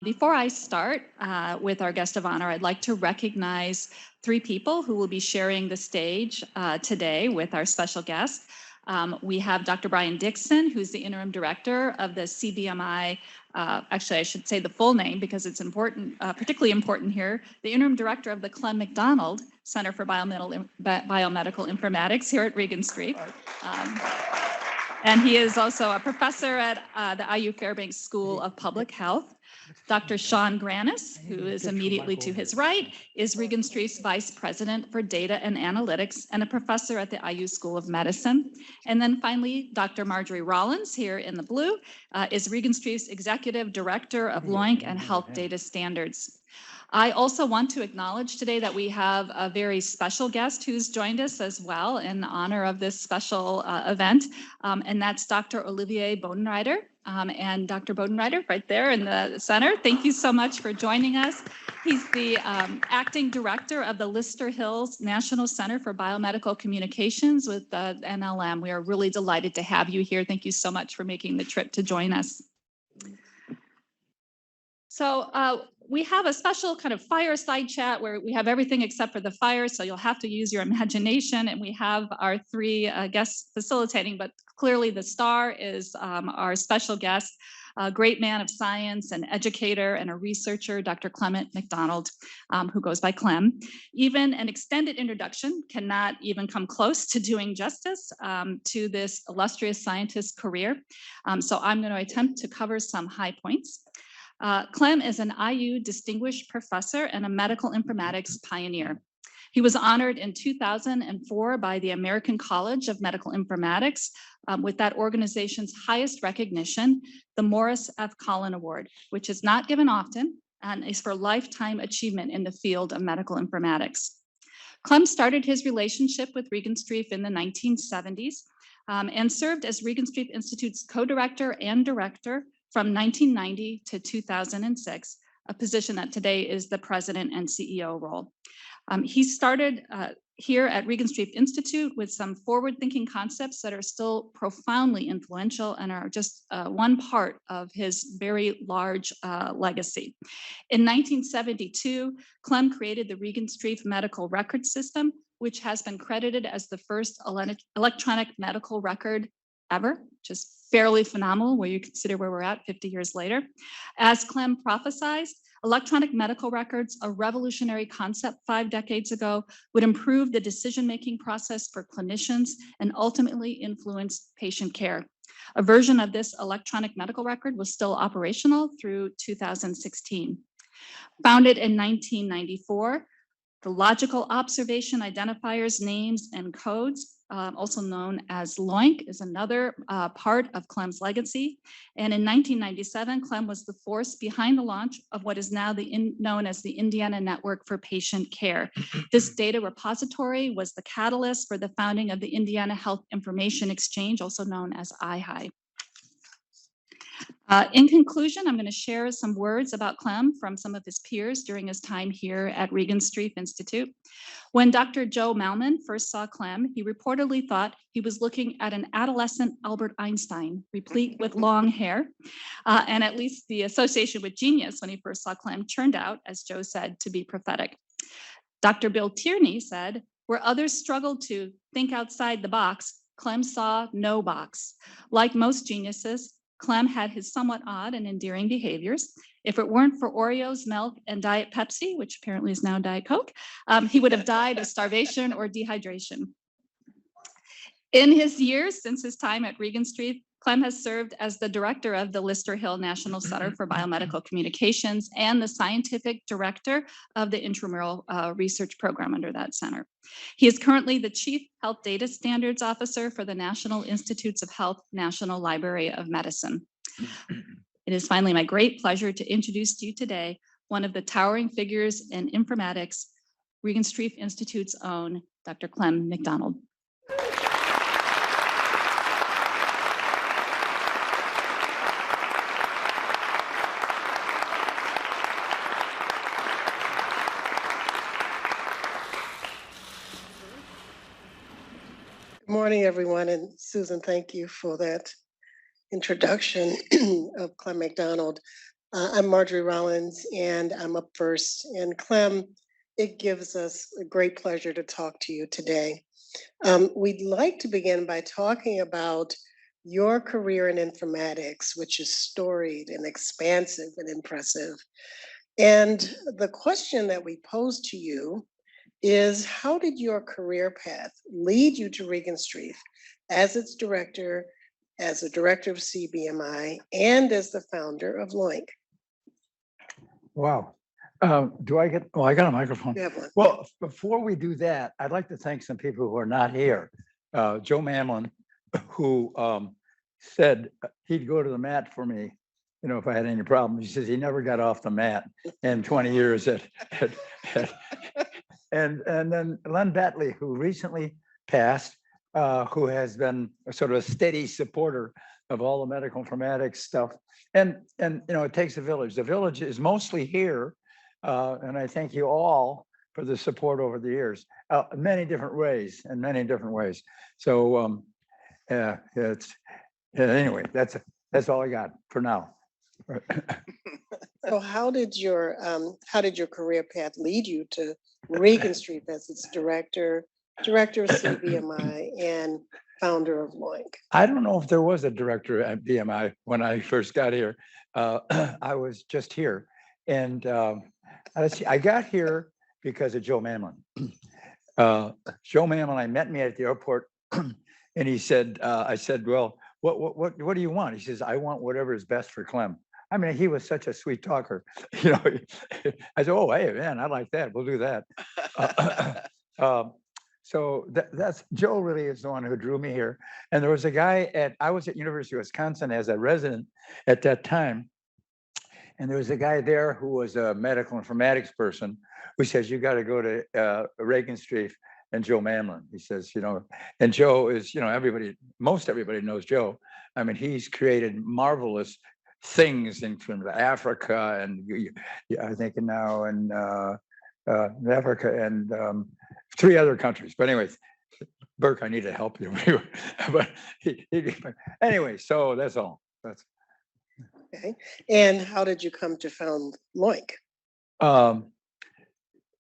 Before I start with our guest of honor, I'd like to recognize three people who will be sharing the stage today with our special guest. We have Dr. Brian Dixon, who's the interim director of the CBMI. Actually, I should say the full name because it's important, particularly important here. The interim director of the Clem McDonald Center for Biomedical Informatics here at Regenstrief. And he is also a professor at the IU Fairbanks School of Public Health. Dr. Shaun Grannis, who is immediately to his right, is Regenstrief's Vice President for Data and Analytics and a professor at the IU School of Medicine. And then finally, Dr. Marjorie Rollins, here in the blue, is Regenstrief's Executive Director of LOINC and Health Data Standards. I also want to acknowledge today that we have a very special guest who's joined us as well in honor of this special event, and that's Dr. Olivier Bodenreiter. And Dr. Bodenreiter, right there in the center, thank you so much for joining us. He's the acting director of the Lister Hills National Center for Biomedical Communications with NLM. We are really delighted to have you here. Thank you so much for making the trip to join us. So we have a special kind of fireside chat where we have everything except for the fire, so you'll have to use your imagination. And we have our three guests facilitating, but clearly the star is our special guest, a great man of science, an educator, and a researcher, Dr. Clem McDonald, who goes by Clem. Even an extended introduction cannot even come close to doing justice to this illustrious scientist's career. So I'm going to attempt to cover some high points. Clem is an IU Distinguished Professor and a medical informatics pioneer. He was honored in 2004 by the American College of Medical Informatics with that organization's highest recognition, the Morris F. Collin Award, which is not given often and is for lifetime achievement in the field of medical informatics. Clem started his relationship with Regenstrief in the 1970s and served as Regenstrief Institute's co-director and director from 1990 to 2006, a position that today is the president and CEO role. He started here at Regenstrief Institute with some forward-thinking concepts that are still profoundly influential and are just one part of his very large legacy. In 1972, Clem created the Regenstrief Medical Record System, which has been credited as the first electronic medical record ever, just fairly phenomenal where you consider where we're at 50 years later. As Clem prophesied, electronic medical records, a revolutionary concept 5 decades ago, would improve the decision-making process for clinicians and ultimately influence patient care. A version of this electronic medical record was still operational through 2016. Founded in 1994, the logical observation identifiers, names, and codes, also known as LOINC, is another part of Clem's legacy. And in 1997, Clem was the force behind the launch of what is now known as the Indiana Network for Patient Care. This data repository was the catalyst for the founding of the Indiana Health Information Exchange, also known as IHI. In conclusion, I'm going to share some words about Clem from some of his peers during his time here at Regenstrief Institute. When Dr. Joe Malman first saw Clem, he reportedly thought he was looking at an adolescent Albert Einstein, replete with long hair. And at least the association with genius when he first saw Clem turned out, as Joe said, to be prophetic. Dr. Bill Tierney said, where others struggled to think outside the box, Clem saw no box. Like most geniuses, Clem had his somewhat odd and endearing behaviors. If it weren't for Oreos, milk, and Diet Pepsi, which apparently is now Diet Coke, he would have died of starvation or dehydration. In his years since his time at Regenstrief, Clem has served as the director of the Lister Hill National Center for Biomedical Communications and the scientific director of the intramural research program under that center. He is currently the Chief Health Data Standards Officer for the National Institutes of Health National Library of Medicine. It is finally my great pleasure to introduce to you today one of the towering figures in informatics, Regenstrief Institute's own Dr. Clem McDonald. Good morning, everyone, and Susan, thank you for that introduction of Clem McDonald. I'm Marjorie Rollins, and I'm up first. And Clem, it gives us a great pleasure to talk to you today. We'd like to begin by talking about your career in informatics, which is storied and expansive and impressive. And the question that we pose to you is, how did your career path lead you to Regenstrief as its director, as a director of CBMI, and as the founder of LOINC? Wow. Do I get, I got a microphone. You have one. Well, before we do that, I'd like to thank some people who are not here. Joe Mamlin, who said he'd go to the mat for me, if I had any problems. He says he never got off the mat in 20 years and then Len Batley, who recently passed, who has been a sort of a steady supporter of all the medical informatics stuff. And it takes a village. The village is mostly here. And I thank you all for the support over the years, in many different ways. So anyway, that's all I got for now. So how did your career path lead you to Regenstrief as its director of CBMI, and founder of LOINC? I don't know if there was a director at BMI when I first got here. I was just here, and let's see, I got here because of Joe Mamlin. Joe Mamlin, met me at the airport, and he said, I said, well, what do you want? He says, I want whatever is best for Clem. I mean, he was such a sweet talker. I said, oh, hey, man, I like that. We'll do that. So that's Joe really is the one who drew me here. And there was a guy I was at University of Wisconsin as a resident at that time. And there was a guy there who was a medical informatics person who says, you got to go to Regenstrief and Joe Mamlin. He says, and Joe is, most everybody knows Joe. I mean, he's created marvelous things in terms of Africa and I think now in Africa and 3 other countries. But anyways, Burke, I need to help you. But anyway, so that's all. That's okay. And how did you come to found LOINC?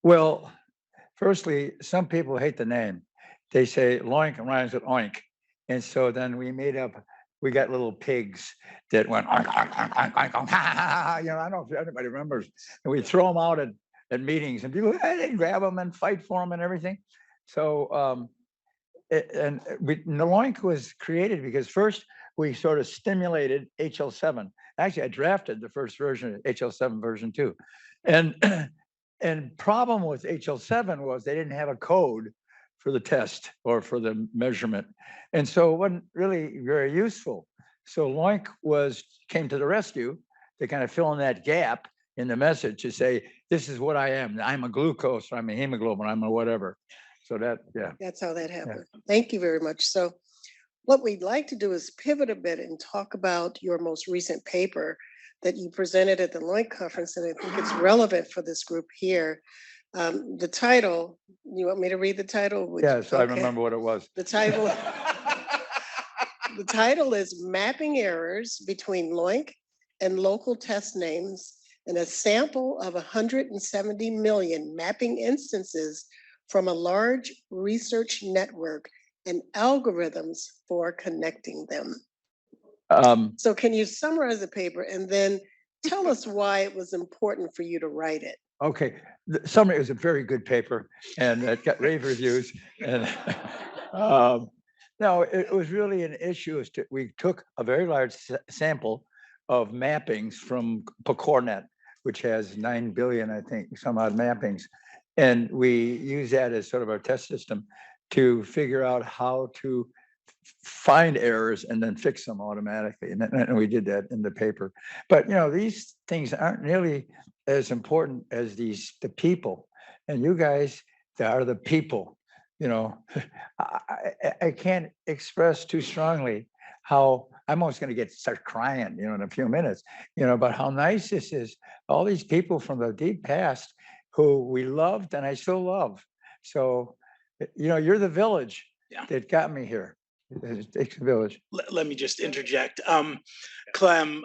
Well, firstly, some people hate the name. They say LOINC rhymes with oink. And so then we got little pigs that went, oink, oink, oink, oink, oink, oink, I don't know if anybody remembers. And we throw them out at meetings and people, they grab them and fight for them and everything. So, LOINC was created because first we sort of stimulated HL7. Actually, I drafted the first version of HL7 version 2. And problem with HL7 was they didn't have a code for the test or for the measurement. And so it wasn't really very useful. So LOINC came to the rescue to kind of fill in that gap in the message to say, this is what I am. I'm a glucose, or I'm a hemoglobin, I'm a whatever. So that's how that happened. Yeah. Thank you very much. So what we'd like to do is pivot a bit and talk about your most recent paper that you presented at the LOINC conference, and I think it's relevant for this group here. The title, you want me to read the title? Yes, okay. I remember what it was. The title is Mapping Errors Between LOINC and Local Test Names in a Sample of 170 million Mapping Instances from a Large Research Network and Algorithms for Connecting Them. So can you summarize the paper and then tell us why it was important for you to write it? Okay, the summary is a very good paper and it got rave reviews. And no, it was really an issue. We took a very large sample of mappings from PCORnet, which has 9 billion, I think, some odd mappings. And we use that as sort of our test system to figure out how to find errors and then fix them automatically. And we did that in the paper. But, these things aren't nearly as important as the people. And you guys are the people. I can't express too strongly how I'm almost going to start crying, in a few minutes, about how nice this is. All these people from the deep past who we loved and I still love. So, you're the village that got me here. It takes a village. Let me just interject. Clem,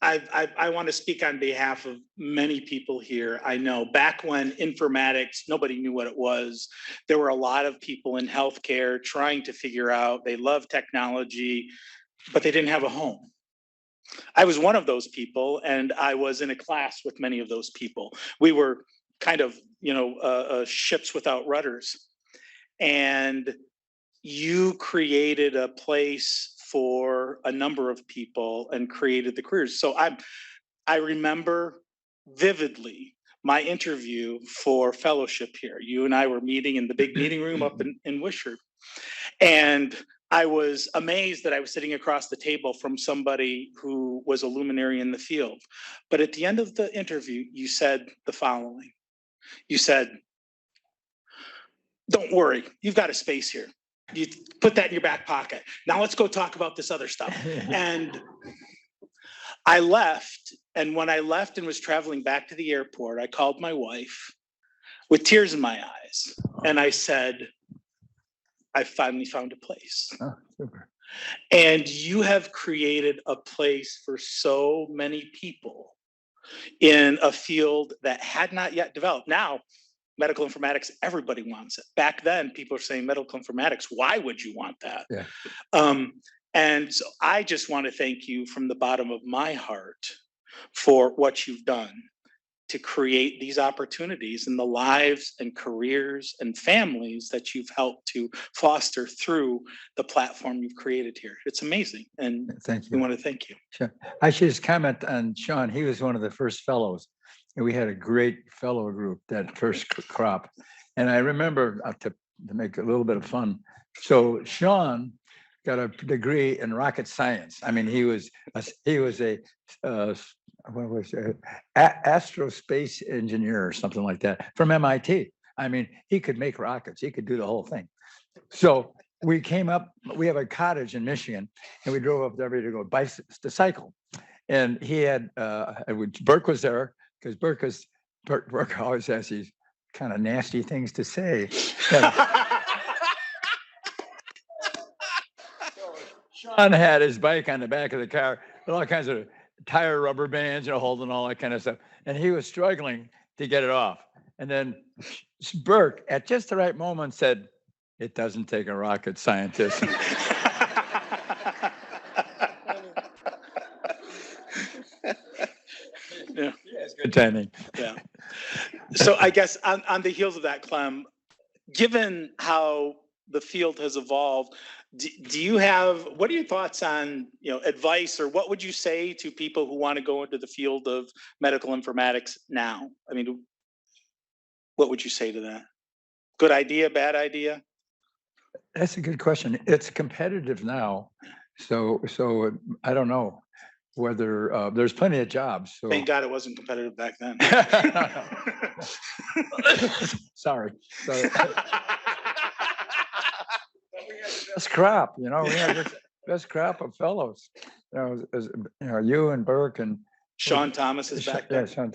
I want to speak on behalf of many people here. I know back when informatics, nobody knew what it was. There were a lot of people in healthcare trying to figure out, they love technology, but they didn't have a home. I was one of those people, and I was in a class with many of those people. We were kind of, ships without rudders. And you created a place for a number of people and created the careers. So I remember vividly my interview for fellowship here. You and I were meeting in the big meeting room up in Wishart. And I was amazed that I was sitting across the table from somebody who was a luminary in the field. But at the end of the interview, you said the following. You said, "Don't worry, you've got a space here. You put that in your back pocket. Now let's go talk about this other stuff." And I left. And when I left and was traveling back to the airport, I called my wife with tears in my eyes. And I said, "I finally found a place." Oh, super. And you have created a place for so many people in a field that had not yet developed. Now, medical informatics, everybody wants it. Back then, people are saying medical informatics, why would you want that? Yeah. And so I just want to thank you from the bottom of my heart for what you've done to create these opportunities in the lives and careers and families that you've helped to foster through the platform you've created here. It's amazing. And Thank we you. want to thank you. Sure. I should just comment on Shaun. He was one of the first fellows. And we had a great fellow group, that first crop. And I remember, to make a little bit of fun, so Shaun got a degree in rocket science. I mean, he was a aerospace engineer or something like that from MIT. I mean, he could make rockets. He could do the whole thing. So we came up, we have a cottage in Michigan, and we drove up there to go to cycle. And he had, Burke was there, because Burke always has these kind of nasty things to say. Shaun had his bike on the back of the car with all kinds of tire rubber bands, holding all that kind of stuff. And he was struggling to get it off. And then Burke, at just the right moment, said, "It doesn't take a rocket scientist." Yeah. It's good timing. Yeah. So I guess on the heels of that, Clem, given how the field has evolved, what are your thoughts on, advice, or what would you say to people who want to go into the field of medical informatics now? I mean, what would you say to that? Good idea, bad idea? That's a good question. It's competitive now. So I don't know whether there's plenty of jobs. So Thank God it wasn't competitive back then. Sorry. Best crop, we had the best crop of fellows. You and Burke and Shaun Thomas is back there. Yeah, Shaun.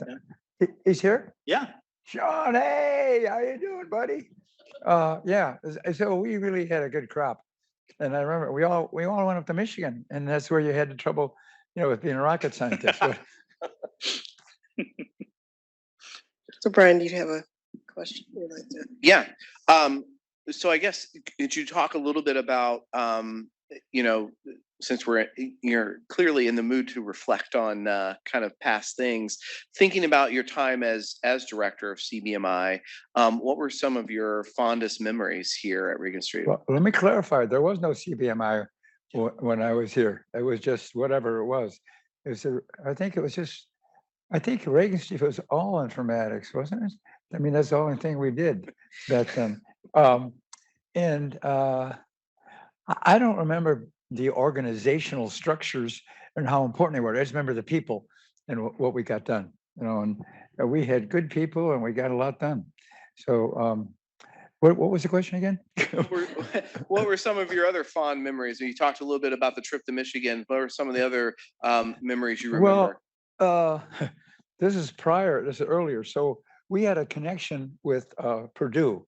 He's here? Yeah. Shaun, hey, how you doing, buddy? Yeah. So we really had a good crop. And I remember we all went up to Michigan, and that's where you had the trouble, with being a rocket scientist. So Brian, do you have a question you'd like to? Yeah. So I guess, could you talk a little bit about, since you're clearly in the mood to reflect on kind of past things, thinking about your time as director of CBMI, what were some of your fondest memories here at Regenstrief? Well, let me clarify. There was no CBMI when I was here. It was just whatever it was. I think Regenstrief was all informatics, wasn't it? I mean, that's the only thing we did back then. And I don't remember the organizational structures and how important they were. I just remember the people and what we got done, and we had good people and we got a lot done. So what was the question again? What were some of your other fond memories? You talked a little bit about the trip to Michigan. What were some of the other memories you remember? Well, this is earlier. So we had a connection with Purdue.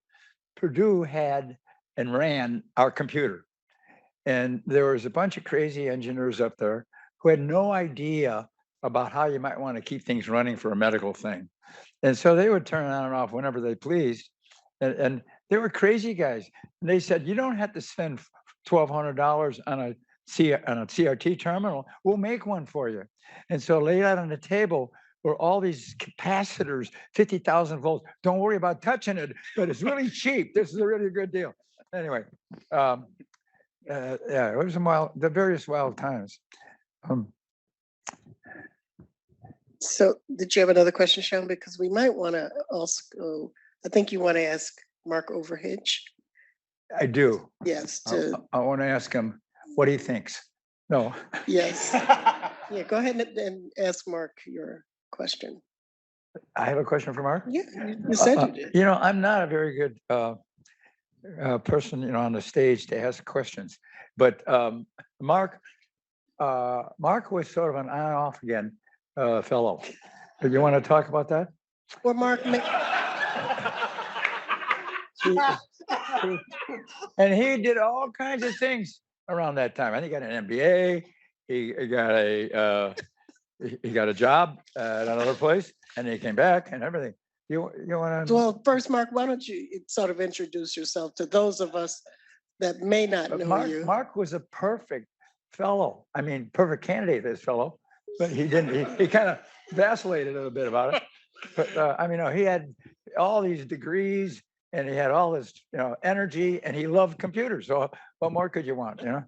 Purdue had and ran our computer. And there was a bunch of crazy engineers up there who had no idea about how you might want to keep things running for a medical thing. And so they would turn it on and off whenever they pleased. And they were crazy guys. And they said, you don't have to spend $1,200 on a CRT terminal. We'll make one for you. And so laid out on the table were all these capacitors, 50,000 volts. Don't worry about touching it, but it's really cheap. This is a really good deal. Anyway, yeah, it was the various wild times. So did you have another question, Shaun? Because we might want to also, I think you want to ask Mark Overhitch. I do. Yes. I want to ask him what he thinks. No. Yes. Yeah, go ahead and ask Mark your question. I have a question for Mark. Yeah, you said you did. You know, I'm not a very good person, you know, on the stage to ask questions, but Mark was sort of an on and off again fellow. Do you want to talk about that? Well, Mark, and he did all kinds of things around that time. I think he got an MBA. He got a job at another place, and he came back and everything. You want to? well, first, Mark, why don't you sort of introduce yourself to those of us that may not know you? Mark was a perfect fellow. I mean, perfect candidate, this fellow, but he didn't. He kind of vacillated a little bit about it. But I mean, he had all these degrees, and he had all this, you know, energy, and he loved computers. So, what more could you want, you know?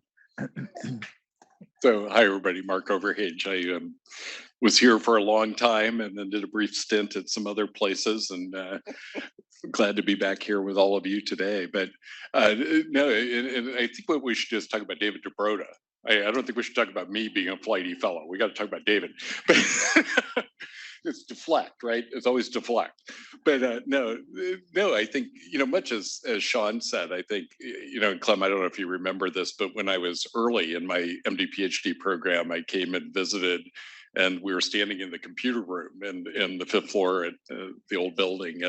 So, hi everybody, Mark Overhitch. I was here for a long time and then did a brief stint at some other places, and glad to be back here with all of you today. But no, and I think what we should just talk about David Dubrowski. I don't think we should talk about me being a flighty fellow. We got to talk about David. But it's deflect, right? It's always deflect. But no, I think, you know, much as Shaun said, I think, you know, and Clem, I don't know if you remember this, but when I was early in my MD PhD program, I came and visited, and we were standing in the computer room in the 5th floor at the old building.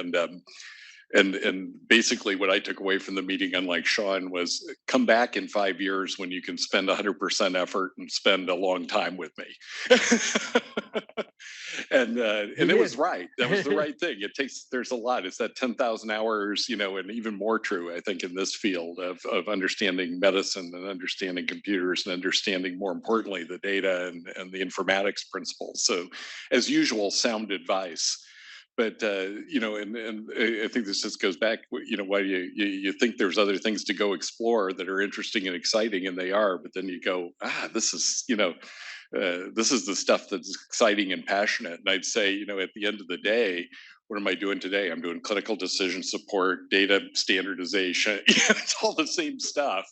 And basically what I took away from the meeting, unlike Shaun, was come back in 5 years when you can spend 100% effort and spend a long time with me. And it was right. That was the right thing. There's a lot. It's that 10,000 hours, you know, and even more true, I think, in this field of understanding medicine and understanding computers and understanding, more importantly, the data and the informatics principles. So as usual, sound advice. But you know, and I think this just goes back, you know, why you think there's other things to go explore that are interesting and exciting, and they are, but then you go, this is, you know, this is the stuff that's exciting and passionate. And I'd say, you know, at the end of the day, what am I doing today? I'm doing clinical decision support, data standardization. It's all the same stuff.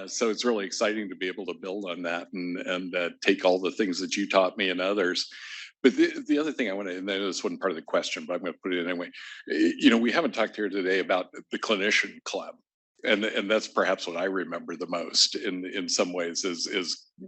So it's really exciting to be able to build on that and take all the things that you taught me and others. But the other thing I want to, and this wasn't part of the question, but I'm going to put it in anyway. You know, we haven't talked here today about the clinician club, and that's perhaps what I remember the most in some ways is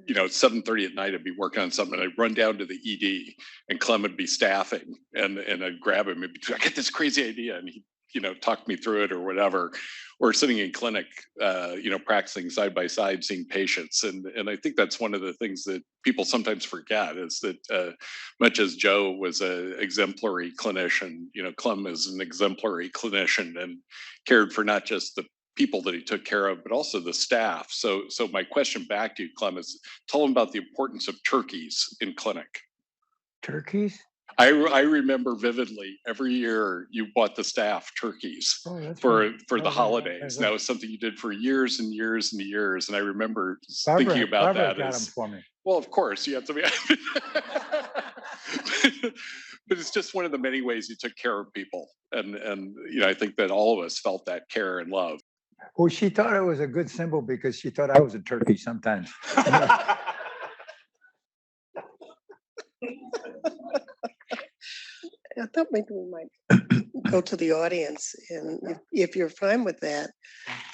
you know, 7:30 at night I'd be working on something, and I'd run down to the ED, and Clem would be staffing, and I'd grab him and be, I got this crazy idea, and he, you know, talk me through it or whatever, or sitting in clinic, you know, practicing side by side, seeing patients. And I think that's one of the things that people sometimes forget is that much as Joe was an exemplary clinician, you know, Clem is an exemplary clinician and cared for not just the people that he took care of, but also the staff. So my question back to you, Clem, is tell them about the importance of turkeys in clinic. Turkeys? I remember vividly every year you bought the staff turkeys for the holidays. That was something you did for years and years and years. And I remember thinking about that as, for me. Well, of course you have to be, but it's just one of the many ways you took care of people. And you know, I think that all of us felt that care and love. Well, she thought it was a good symbol because she thought I was a turkey sometimes. I thought maybe we might go to the audience, and if you're fine with that,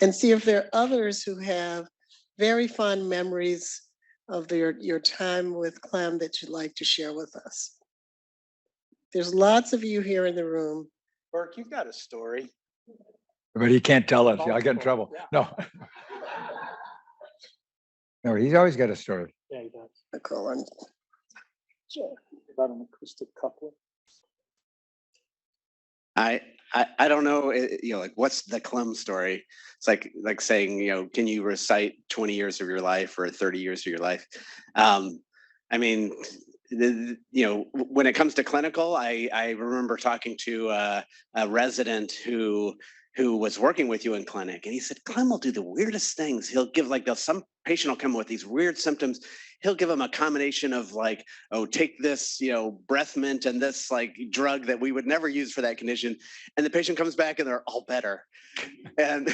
and see if there are others who have very fond memories of your time with Clem that you'd like to share with us. There's lots of you here in the room. Burke, you've got a story. But he can't tell us. I'll get in trouble. No. No, he's always got a story. Yeah, he does. Nicole, About an acoustic couplet. I don't know, like what's the Clem story? It's like saying, can you recite 20 years of your life or 30 years of your life? I mean, when it comes to clinical, I remember talking to a resident who was working with you in clinic, and he said, Clem will do the weirdest things. He'll give some patient will come with these weird symptoms. He'll give them a combination of take this, breath mint and this drug that we would never use for that condition. And the patient comes back and they're all better. And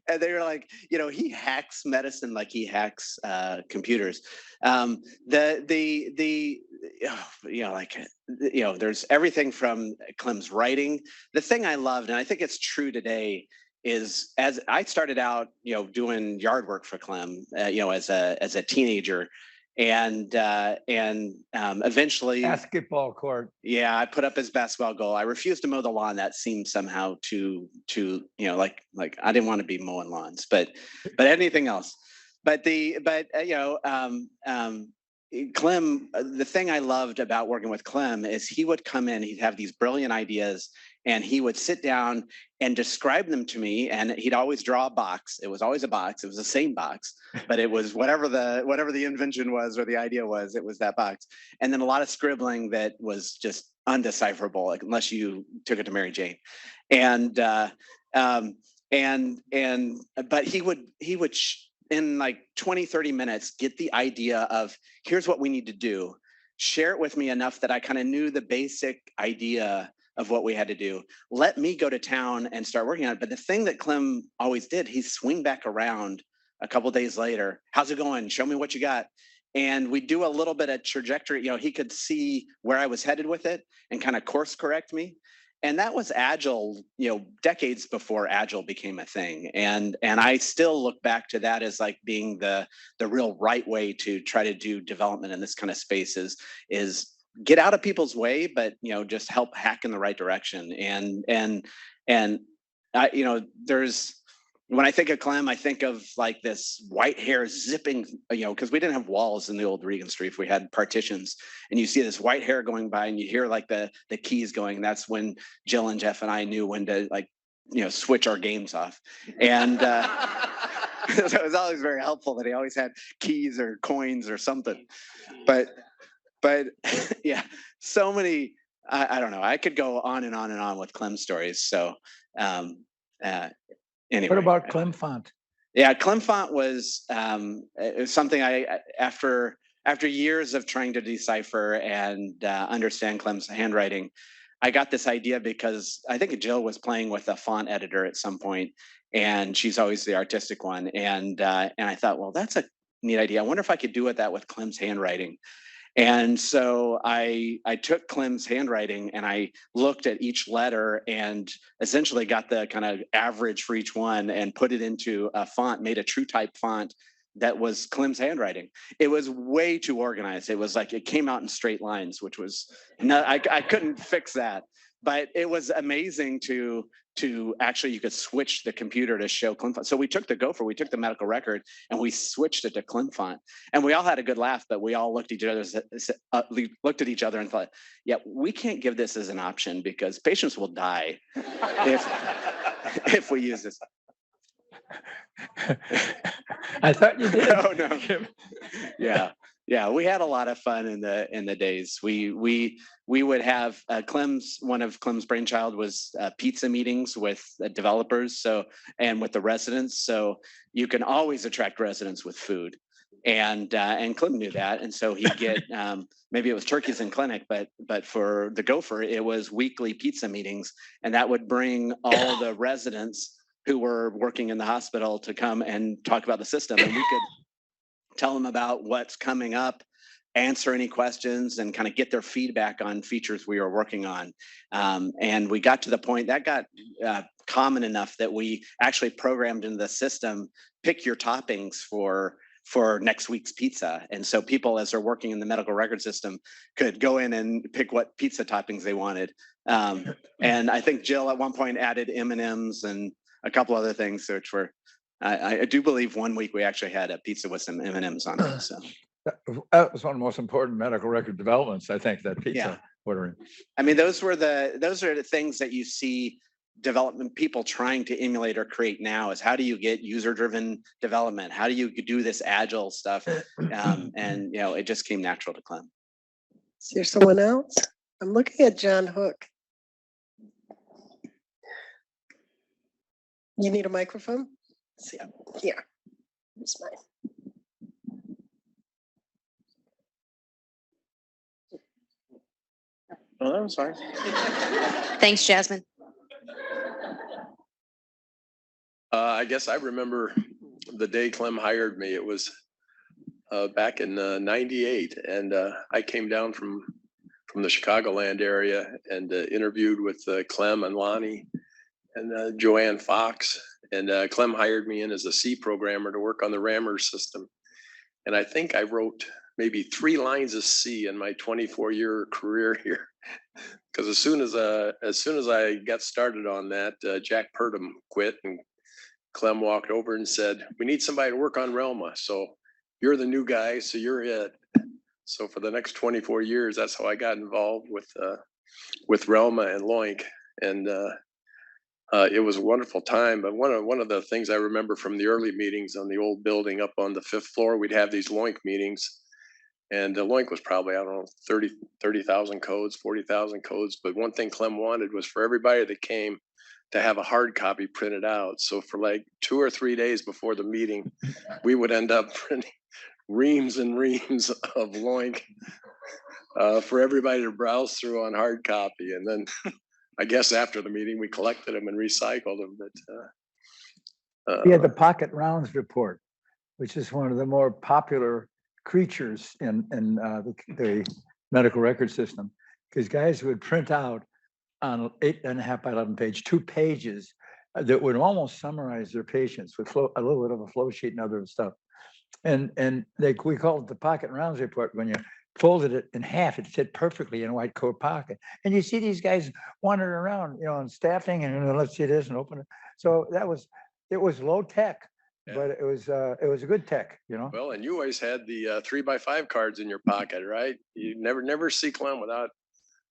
and they were like, he hacks medicine like he hacks computers. There's everything from Clem's writing. The thing I loved, and I think it's true today, is as I started out, doing yard work for Clem, as a teenager, and eventually Basketball court. Yeah, I put up his basketball goal. I refused to mow the lawn. That seemed somehow too like I didn't want to be mowing lawns, but anything else. Clem, the thing I loved about working with Clem is he would come in, he'd have these brilliant ideas, and he would sit down and describe them to me, and he'd always draw a box. It was always a box. It was the same box, but it was whatever the invention was or the idea was, it was that box. And then a lot of scribbling that was just undecipherable, unless you took it to Mary Jane. But he would in 20, 30 minutes, get the idea of here's what we need to do, share it with me enough that I kind of knew the basic idea of what we had to do. Let me go to town and start working on it. But the thing that Clem always did, he'd swing back around a couple of days later. How's it going? Show me what you got. And we do a little bit of trajectory. He could see where I was headed with it and kind of course correct me. And that was Agile, decades before Agile became a thing. And I still look back to that as being the real right way to try to do development in this kind of space is get out of people's way, but just help hack in the right direction. And there's, when I think of Clem, I think of this white hair zipping, because we didn't have walls in the old Regenstrief. We had partitions, and you see this white hair going by, and you hear the keys going. That's when Jill and Jeff and I knew when to switch our games off. And so it was always very helpful that he always had keys or coins or something. But yeah, so many. I don't know. I could go on and on and on with Clem stories. So. Anyway, what about Clem font? Yeah, Clem font was it was something I after years of trying to decipher and understand Clem's handwriting, I got this idea because I think Jill was playing with a font editor at some point, and she's always the artistic one, and I thought, well, that's a neat idea. I wonder if I could do that with Clem's handwriting. And so I took Clem's handwriting and I looked at each letter and essentially got the kind of average for each one and put it into a font, made a true type font that was Clem's handwriting. It was way too organized. It was it came out in straight lines, which was, I couldn't fix that. But it was amazing to actually, you could switch the computer to show Clem font. So we took we took the medical record and we switched it to Clem font. And we all had a good laugh, but we all looked at each other and thought, yeah, we can't give this as an option because patients will die if we use this. I thought you did. Oh, no. Yeah, we had a lot of fun in the days. We would have one of Clem's brainchild was pizza meetings with developers, and with the residents. So you can always attract residents with food, and Clem knew that, and so he'd get maybe it was turkeys in clinic, but for the Gopher it was weekly pizza meetings, and that would bring all the residents who were working in the hospital to come and talk about the system, and we could tell them about what's coming up, answer any questions, and kind of get their feedback on features we were working on. And we got to the point that got common enough that we actually programmed into the system, pick your toppings for next week's pizza. And so people, as they're working in the medical record system, could go in and pick what pizza toppings they wanted. And I think Jill at one point added M&Ms and a couple other things, which were, I do believe one week we actually had a pizza with some M&Ms on it. So That was one of the most important medical record developments, I think, that Yeah. pizza ordering. I mean, those are the things that you see development people trying to emulate or create now is how do you get user-driven development? How do you do this agile stuff? And you know, it just came natural to Clem. Is there someone else? I'm looking at John Hook. You need a microphone? See, here. Here's mine. Oh, that was fine. Thanks, Jasmine. I guess I remember the day Clem hired me. It was back in '98, and I came down from the Chicagoland area and interviewed with Clem and Lonnie and Joanne Fox. And Clem hired me in as a C programmer to work on the Rammers system. And I think I wrote maybe 3 lines of C in my 24-year career here. Because as soon as I got started on that, Jack Purdom quit, and Clem walked over and said, "We need somebody to work on Relma. So you're the new guy, so you're it." So for the next 24 years, that's how I got involved with Relma and LOINC. And it was a wonderful time. But one of the things I remember from the early meetings on the old building up on the 5th floor, we'd have these LOINC meetings. And LOINC was probably, I don't know, 30,000 codes, 40,000 codes. But one thing Clem wanted was for everybody that came to have a hard copy printed out. So for like 2 or 3 days before the meeting, we would end up printing reams and reams of LOINC for everybody to browse through on hard copy. And then I guess after the meeting, we collected them and recycled them. But We had the pocket rounds report, which is one of the more popular creatures in the medical record system, because guys would print out on 8.5 by 11 page, 2 pages that would almost summarize their patients with a little bit of a flow sheet and other stuff. And we called it the pocket rounds report. When you folded it in half, it fit perfectly in a white coat pocket. And you see these guys wandering around, you know, and staffing, and let's see this and open it. So it was low tech, Yeah. but it was a good tech, you know. well, and you always had the 3x5 cards in your pocket, right? You never see Clem without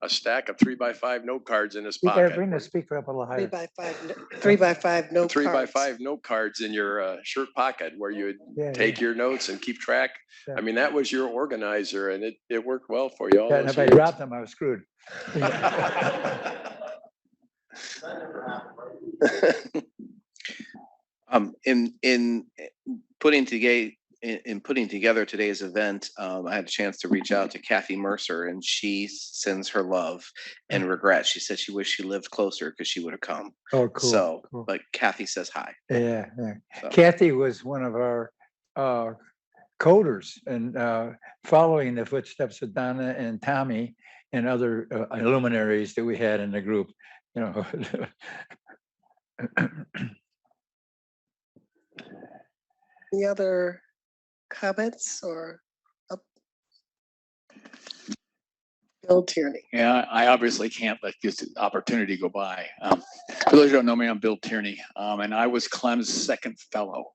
a stack of 3x5 note cards in his You gotta pocket. bring the speaker up a little higher. 3x5 no 3x5 note cards in your shirt pocket where you would Yeah, take your notes and keep track. Yeah. I mean, that was your organizer, and it worked well for you all Yeah, and those if I years. dropped them, I was screwed. In putting together today's event, I had a chance to reach out to Kathy Mercer, and she sends her love and regret. She said she wished she lived closer because she would have come. Oh, cool. So, cool. but Kathy says hi. Yeah. So. Kathy was one of our coders, and following the footsteps of Donna and Tommy and other luminaries that we had in the group, you know. Any other comments or Bill Tierney? Yeah, I obviously can't let this opportunity go by. For those who don't know me, I'm Bill Tierney, and I was Clem's second fellow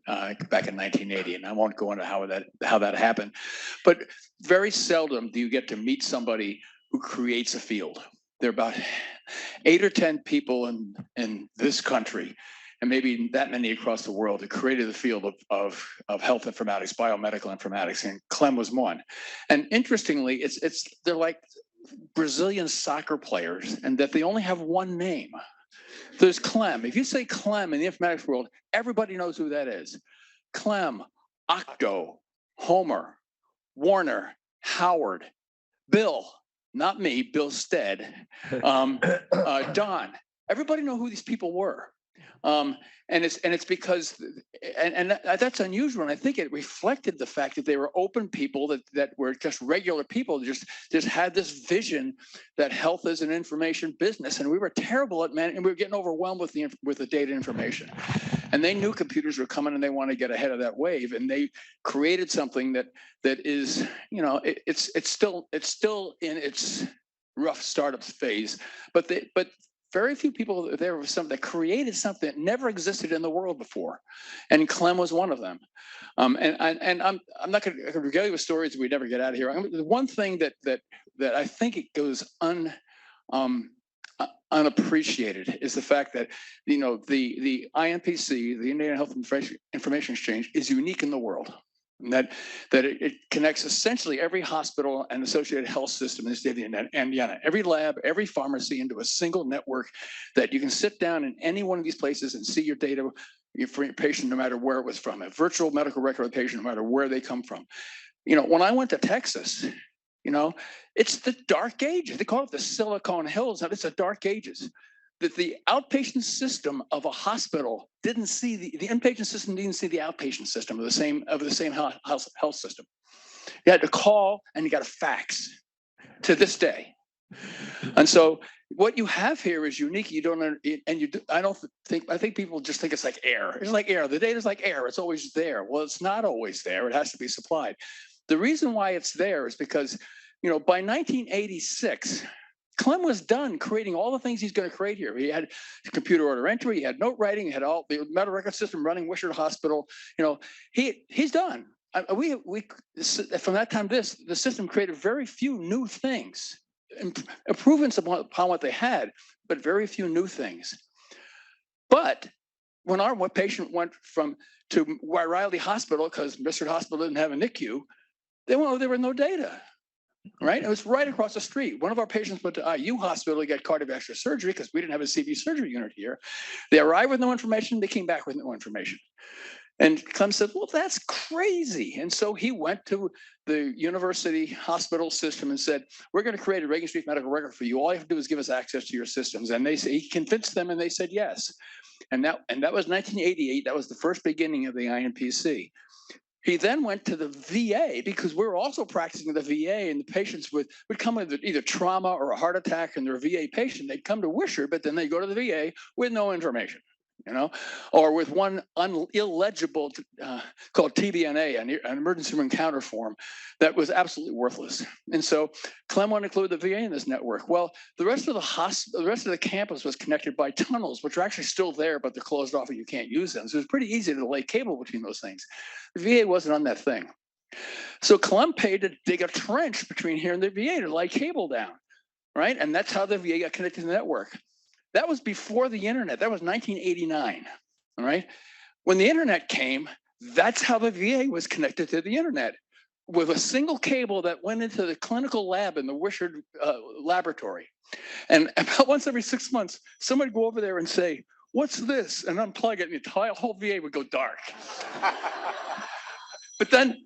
back in 1980, and I won't go into how that happened. But very seldom do you get to meet somebody who creates a field. There are about 8 or 10 people in this country, and maybe that many across the world, who created the field of health informatics, biomedical informatics, and Clem was one. And interestingly, they're like Brazilian soccer players, and that they only have one name. There's Clem. If you say Clem in the informatics world, everybody knows who that is. Clem, Octo, Homer, Warner, Howard, Bill, not me, Bill Stead, Don. Everybody know who these people were. And it's because, and that's unusual. And I think it reflected the fact that they were open people that were just regular people, just had this vision that health is an information business. And we were terrible at managing, and we were getting overwhelmed with the data information. And they knew computers were coming, and they wanted to get ahead of that wave. And they created something that is, you know, it's still in its rough startup phase, but very few people there were some that created something that never existed in the world before, and Clem was one of them. And I'm not going to regale you with stories we never get out of here. The one thing that I think it goes unappreciated is the fact that the INPC, the Indiana Health Information Exchange, is unique in the world. And that it connects essentially every hospital and associated health system in the state of Indiana, every lab, every pharmacy into a single network that you can sit down in any one of these places and see your data for your patient, no matter where it was from, a virtual medical record of the patient, no matter where they come from. When I went to Texas, it's the dark ages. They call it the Silicon Hills. Now, it's the dark ages. That the outpatient system of a hospital didn't see the inpatient system didn't see the outpatient system of the same health system. You had to call and you got a fax to this day. And so what you have here is unique. I think people just think it's like air. It's like air. The data is like air. It's always there. Well, it's not always there. It has to be supplied. The reason why it's there is because, by 1986, Clem was done creating all the things he's going to create here. He had computer order entry, he had note writing, he had all the medical record system running Wishart Hospital. He's done. From that time, the system created very few new things, improvements upon what they had, but very few new things. But when our patient went to Riley Hospital, because Wishart Hospital didn't have a NICU, there were no data. Right? It was right across the street. One of our patients went to IU Hospital to get cardiovascular surgery because we didn't have a CV surgery unit here. They arrived with no information. They came back with no information. And Clem said, well, that's crazy. And so he went to the university hospital system and said, we're going to create a Regenstrief medical record for you. All you have to do is give us access to your systems. And he convinced them and they said yes. And that was 1988. That was the first beginning of the INPC. He then went to the VA because we were also practicing the VA, and the patients would come with either trauma or a heart attack, and they're a VA patient. They'd come to Wishart, but then they go to the VA with no information, or with one illegible called TBNA, an emergency room encounter form that was absolutely worthless. And so Clem wanted to include the VA in this network. Well, the rest of the campus was connected by tunnels, which are actually still there, but they're closed off and you can't use them. So it was pretty easy to lay cable between those things. The VA wasn't on that thing. So Clem paid to dig a trench between here and the VA to lay cable down, right? And that's how the VA got connected to the network. That was before the internet. That was 1989, all right? When the internet came, that's how the VA was connected to the internet, with a single cable that went into the clinical lab in the Wishart laboratory. And about once every 6 months, somebody would go over there and say, what's this? And unplug it, and the whole VA would go dark. But then,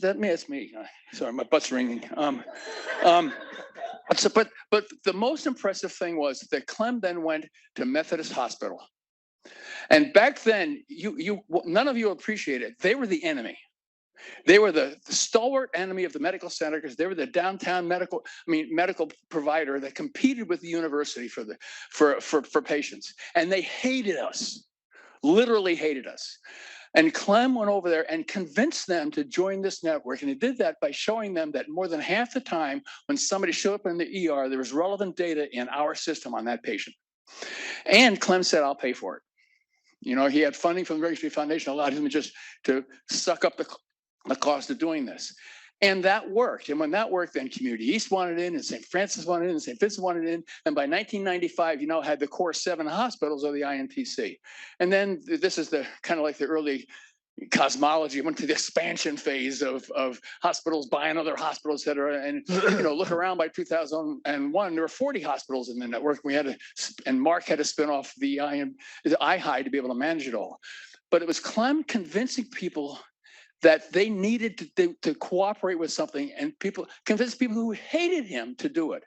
that's me. Sorry, my butt's ringing. But the most impressive thing was that Clem then went to Methodist Hospital. And back then, none of you appreciate it. They were the enemy. They were the stalwart enemy of the medical center because they were the downtown medical provider that competed with the university for patients. And they hated us, literally hated us. And Clem went over there and convinced them to join this network. And he did that by showing them that more than half the time when somebody showed up in the ER, there was relevant data in our system on that patient. And Clem said, I'll pay for it. He had funding from the Regenstrief Foundation, allowed him just to suck up the cost of doing this. And that worked. And when that worked, then Community East wanted in, and St. Francis wanted in, and St. Vincent wanted in. And by 1995, had the core 7 hospitals of the INPC. And then this is the kind of like the early cosmology, went to the expansion phase of hospitals buying other hospitals, et cetera. And, look around by 2001, there were 40 hospitals in the network. And Mark had to spin off the iHigh to be able to manage it all. But it was Clem convincing people that they needed to cooperate with something, and convinced people who hated him to do it.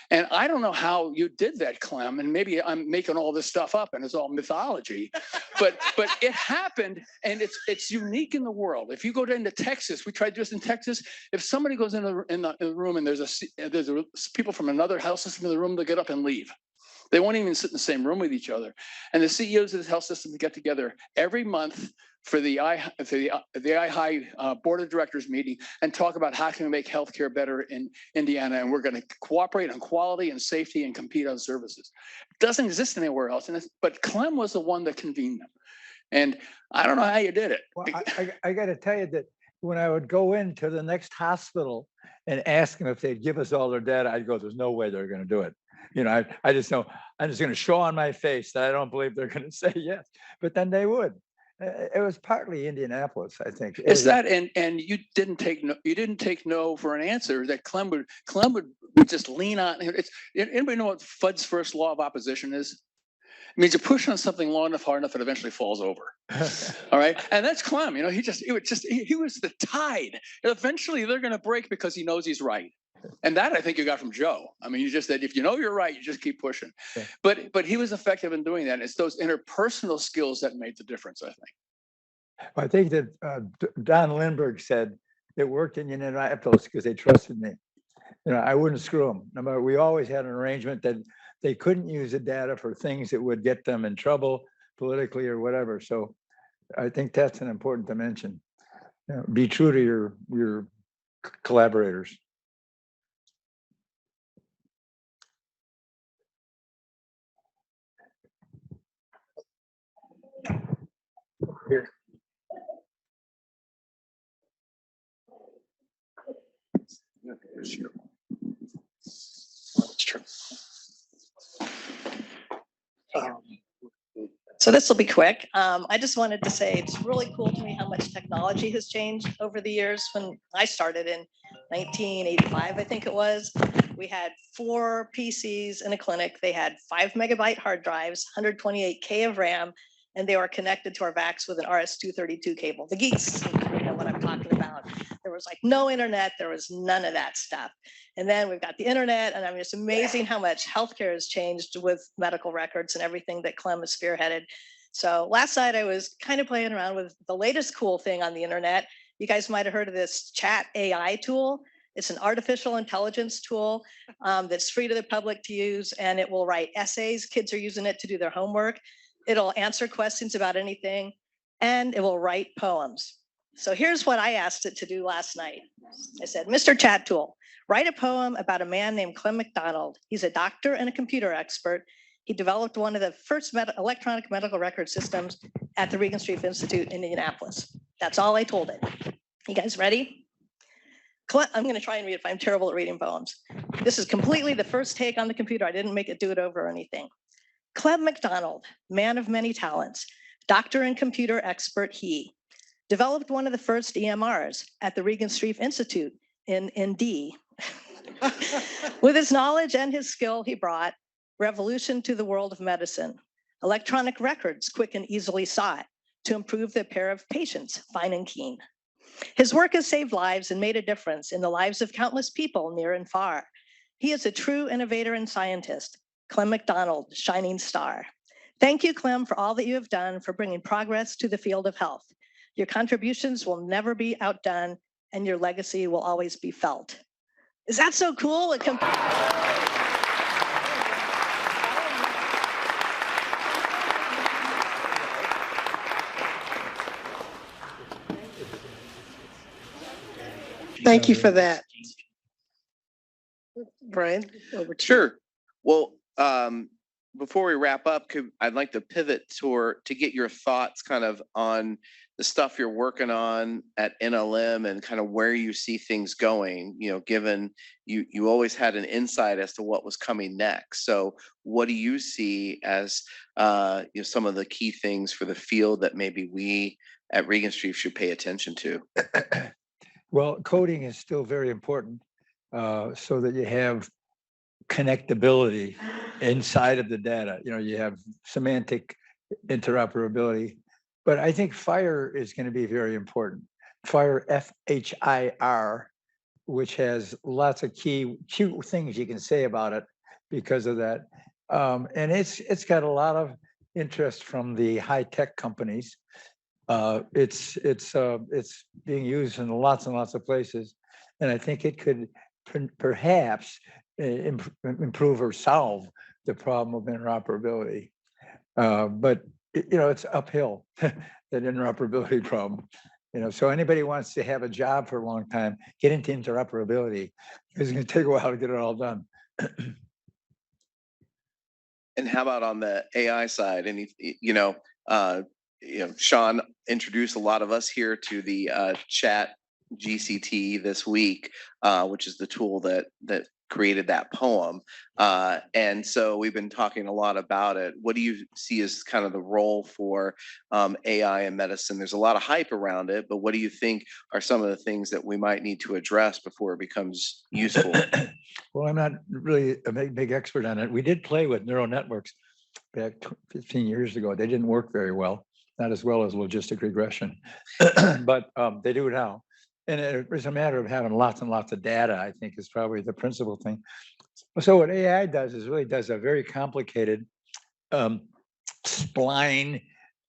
And I don't know how you did that, Clem, and maybe I'm making all this stuff up and it's all mythology, but it happened, and it's unique in the world. If you go into Texas, we tried this in Texas. If somebody goes in the room and there's people from another health system in the room, they'll get up and leave. They won't even sit in the same room with each other. And the CEOs of the health systems get together every month for the IHI Board of Directors meeting and talk about how can we make healthcare better in Indiana, and we're going to cooperate on quality and safety and compete on services. It doesn't exist anywhere else, but Clem was the one that convened them. And I don't know how you did it. Well, I got to tell you that when I would go into the next hospital and ask them if they'd give us all their data, I'd go, there's no way they're going to do it. You know, I just know, I'm just going to show on my face that I don't believe they're going to say yes, but then they would. It was partly Indianapolis, I think. Is that and you didn't take no for an answer that Clem would just lean on. Anybody know what Fudd's first law of opposition is? It means you push on something long enough, hard enough, it eventually falls over. All right, and that's Clem. You know, he was the tide. Eventually, they're going to break because he knows he's right. And that I think you got from Joe. I mean, you just said if you know you're right, you just keep pushing. Yeah. But he was effective in doing that. It's those interpersonal skills that made the difference, I think. I think that Don Lindbergh said it worked in Indianapolis because they trusted me. You know, I wouldn't screw them. No matter, we always had an arrangement that they couldn't use the data for things that would get them in trouble politically or whatever. So I think that's an important dimension. You know, be true to your collaborators. Here. That's true. So this will be quick. I just wanted to say it's really cool to me how much technology has changed over the years. When I started in 1985, I think it was, we had 4 PCs in a clinic. They had 5 megabyte hard drives, 128K of RAM, and they were connected to our VACs with an RS-232 cable. The geeks know what I'm talking about. There was like no internet. There was none of that stuff. And then we've got the internet, and I mean, it's amazing how much healthcare has changed with medical records and everything that Clem has spearheaded. So last night I was kind of playing around with the latest cool thing on the internet. You guys might have heard of this chat AI tool. It's an artificial intelligence tool that's free to the public to use, and it will write essays. Kids are using it to do their homework. It'll answer questions about anything, and it will write poems. So here's what I asked it to do last night. I said, Mr. Chat Tool, write a poem about a man named Clem McDonald. He's a doctor and a computer expert. He developed one of the first electronic medical record systems at the Regenstrief Institute in Indianapolis. That's all I told it. You guys ready? I'm going to try and read it if I'm terrible at reading poems. This is completely the first take on the computer. I didn't make it do it over or anything. Clem McDonald, man of many talents, doctor and computer expert he, developed one of the first EMRs at the Regenstrief Institute in ND. With his knowledge and his skill, he brought revolution to the world of medicine. Electronic records, quick and easily sought, to improve the care of patients, fine and keen. His work has saved lives and made a difference in the lives of countless people near and far. He is a true innovator and scientist, Clem McDonald, shining star. Thank you, Clem, for all that you have done for bringing progress to the field of health. Your contributions will never be outdone, and your legacy will always be felt. Is that so cool? Thank you for that. Brian, over to you. Sure. Well, before we wrap up, I'd like to pivot to get your thoughts kind of on the stuff you're working on at NLM and kind of where you see things going, you know, given you always had an insight as to what was coming next. So what do you see as some of the key things for the field that maybe we at Regenstrief should pay attention to? Well, coding is still very important so that you have connectability inside of the data. You know, you have semantic interoperability, but I think FHIR is going to be very important. FHIR, F-H-I-R, which has lots of cute things you can say about it because of that. And it's got a lot of interest from the high-tech companies. It's being used in lots and lots of places. And I think it could perhaps improve or solve the problem of interoperability. But it's uphill, that interoperability problem. So anybody wants to have a job for a long time, get into interoperability. It's going to take a while to get it all done. And how about on the AI side? And Shaun introduced a lot of us here to the chat GCT this week, which is the tool that created that poem. And so we've been talking a lot about it. What do you see as kind of the role for AI in medicine? There's a lot of hype around it, but what do you think are some of the things that we might need to address before it becomes useful? Well, I'm not really a big expert on it. We did play with neural networks back 15 years ago. They didn't work very well, not as well as logistic regression, but they do now. And it's a matter of having lots and lots of data, I think, is probably the principal thing. So what AI does is really does a very complicated spline,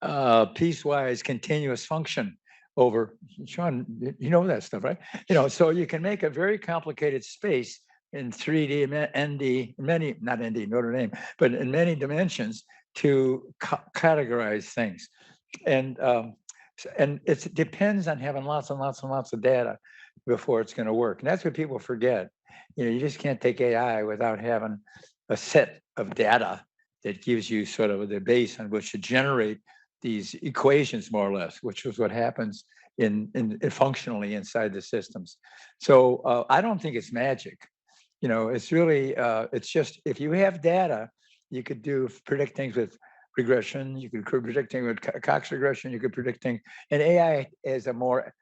piecewise continuous function over, Shaun, you know that stuff, right? So you can make a very complicated space in 3D, ND, not ND, Notre Dame, but in many dimensions to categorize things. And it depends on having lots and lots and lots of data before it's going to work. And that's what people forget. You just can't take AI without having a set of data that gives you sort of the base on which to generate these equations, more or less, which is what happens in functionally inside the systems. So I don't think it's magic. It's really, it's just, if you have data, you could predict things with regression, you could predict things with Cox regression, you could predict things, and AI is a more,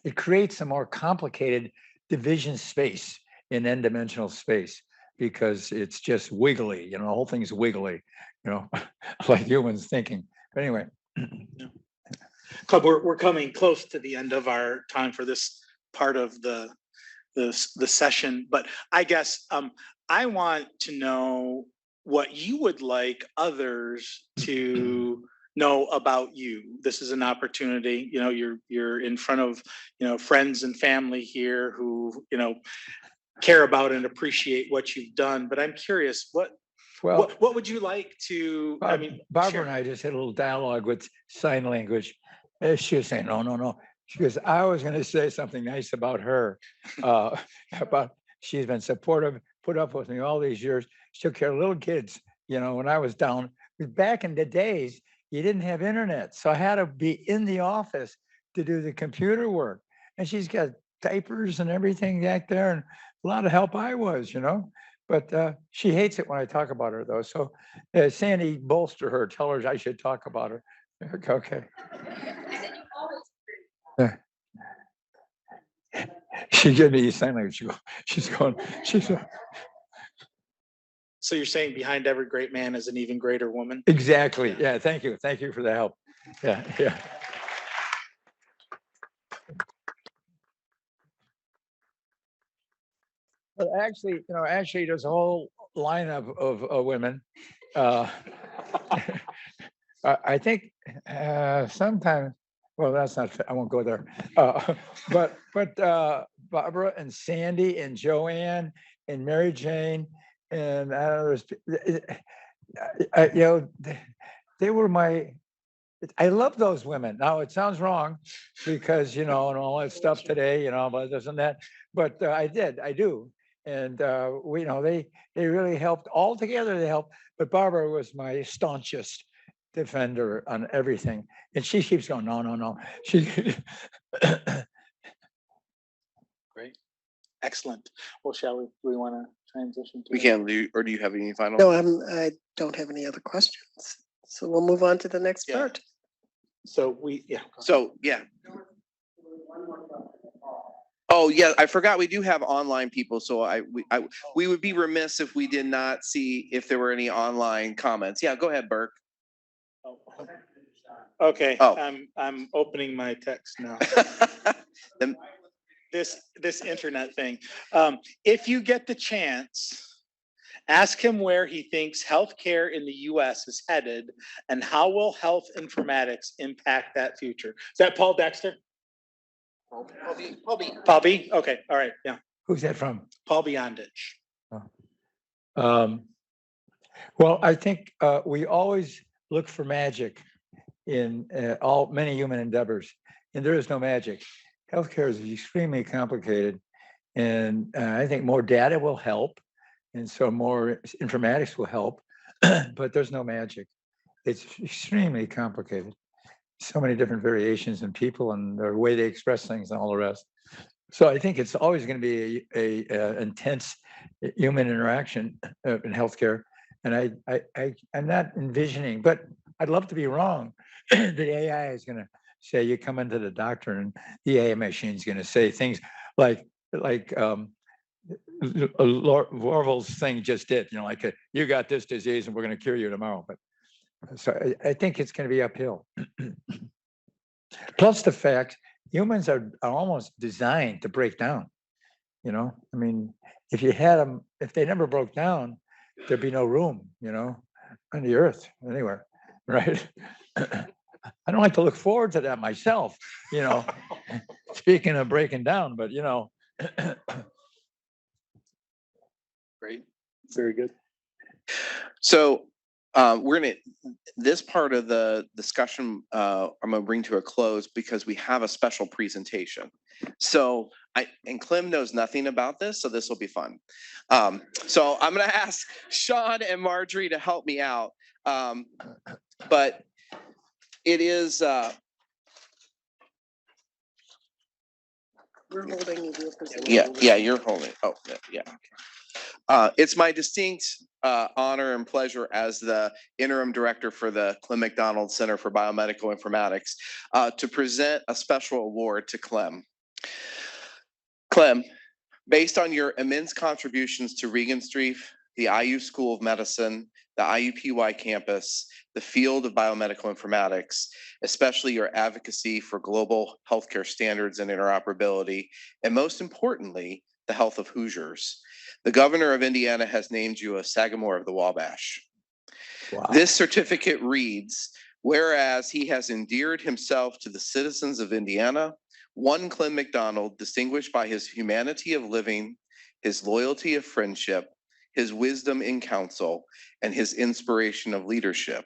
it creates a more complicated division space in n-dimensional space because it's just wiggly, the whole thing's wiggly, like humans thinking. But anyway. Club, we're coming close to the end of our time for this part of the session, but I guess I want to know what you would like others to know about you. This is an opportunity, you're in front of, friends and family here who, care about and appreciate what you've done. But I'm curious, what would you like to, Barbara share? and I just had a little dialogue with sign language. She was saying, no. She goes, I was going to say something nice about her, about she's been supportive, put up with me all these years. She took care of little kids, when I was down. Back in the days, you didn't have internet. So I had to be in the office to do the computer work. And she's got diapers and everything back there, and a lot of help I was, But she hates it when I talk about her, though. So Sandy, bolster her, tell her I should talk about her. Okay. She gave me sign language. She's going. So you're saying behind every great man is an even greater woman? Exactly. Yeah. Thank you for the help. Yeah. Well, actually, there's a whole lineup of women. I think sometimes. Well, that's not. I won't go there. But Barbara and Sandy and Joanne and Mary Jane and they were my. I love those women. Now it sounds wrong because and all that stuff today, but this and that. But I do, and they really helped. All together they helped. But Barbara was my staunchest defender on everything, and she keeps going, no. She Great, excellent. Well, do we want to transition to? We can, or do you have any final? No, I don't have any other questions. So we'll move on to the next part. So yeah. Oh yeah, I forgot we do have online people. So we would be remiss if we did not see if there were any online comments. Yeah, go ahead, Burke. Okay. Oh. I'm opening my text now. This internet thing. If you get the chance, ask him where he thinks healthcare in the U.S. is headed, and how will health informatics impact that future. Is that Paul Dexter? Paul B. Okay. All right. Yeah. Who's that from? Paul Beyondich. Oh. Well, I think we always look for magic in many human endeavors, and there is no magic. Healthcare is extremely complicated, and I think more data will help, and so more informatics will help, but there's no magic. It's extremely complicated. So many different variations in people and the way they express things and all the rest. So I think it's always going to be a intense human interaction in healthcare. And I'm not envisioning, but I'd love to be wrong. The AI is going to say, you come into the doctor and the AI machine is going to say things like Orville's thing just did, like you got this disease and we're going to cure you tomorrow. But so I think it's going to be uphill. Plus the fact humans are almost designed to break down. I mean, if you had them, if they never broke down, there'd be no room, on the earth anywhere, right? I don't like to look forward to that myself, speaking of breaking down, but Great. Very good. So this part of the discussion, I'm gonna bring to a close because we have a special presentation. So and Clem knows nothing about this, so this will be fun. So I'm gonna ask Shaun and Marjorie to help me out. But it is, We're holding you. yeah, you're holding, oh, yeah. It's my distinct honor and pleasure as the interim director for the Clem McDonald Center for Biomedical Informatics to present a special award to Clem. Clem, based on your immense contributions to Regenstrief, the IU School of Medicine, the IUPY campus, the field of biomedical informatics, especially your advocacy for global healthcare standards and interoperability, and most importantly, the health of Hoosiers. The governor of Indiana has named you a Sagamore of the Wabash. Wow. This certificate reads, whereas he has endeared himself to the citizens of Indiana, one Clem McDonald, distinguished by his humanity of living, his loyalty of friendship, his wisdom in counsel, and his inspiration of leadership.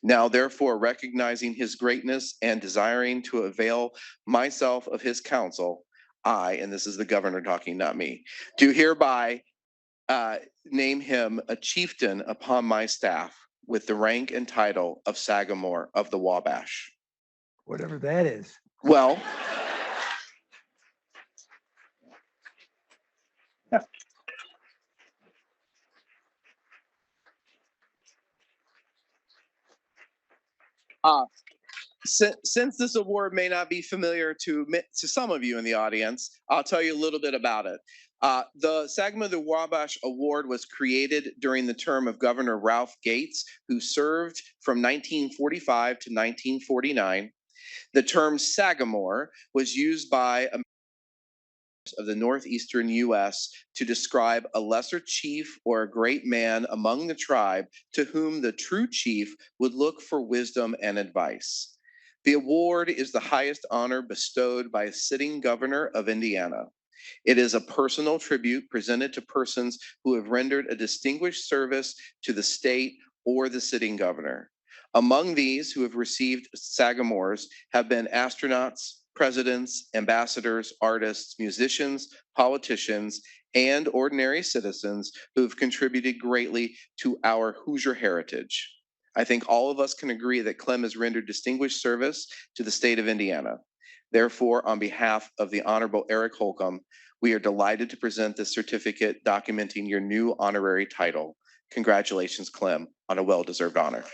Now, therefore, recognizing his greatness and desiring to avail myself of his counsel, I, and this is the governor talking, not me, do hereby name him a chieftain upon my staff with the rank and title of Sagamore of the Wabash. Whatever that is. Well, since this award may not be familiar to some of you in the audience, I'll tell you a little bit about it. The Sagamore of the Wabash Award was created during the term of Governor Ralph Gates, who served from 1945 to 1949. The term Sagamore was used by of the northeastern U.S. to describe a lesser chief or a great man among the tribe to whom the true chief would look for wisdom and advice. The award is the highest honor bestowed by a sitting governor of Indiana. It is a personal tribute presented to persons who have rendered a distinguished service to the state or the sitting governor. Among these who have received Sagamores have been astronauts, presidents, ambassadors, artists, musicians, politicians, and ordinary citizens who have contributed greatly to our Hoosier heritage. I think all of us can agree that Clem has rendered distinguished service to the state of Indiana. Therefore, on behalf of the Honorable Eric Holcomb, we are delighted to present this certificate documenting your new honorary title. Congratulations, Clem, on a well-deserved honor.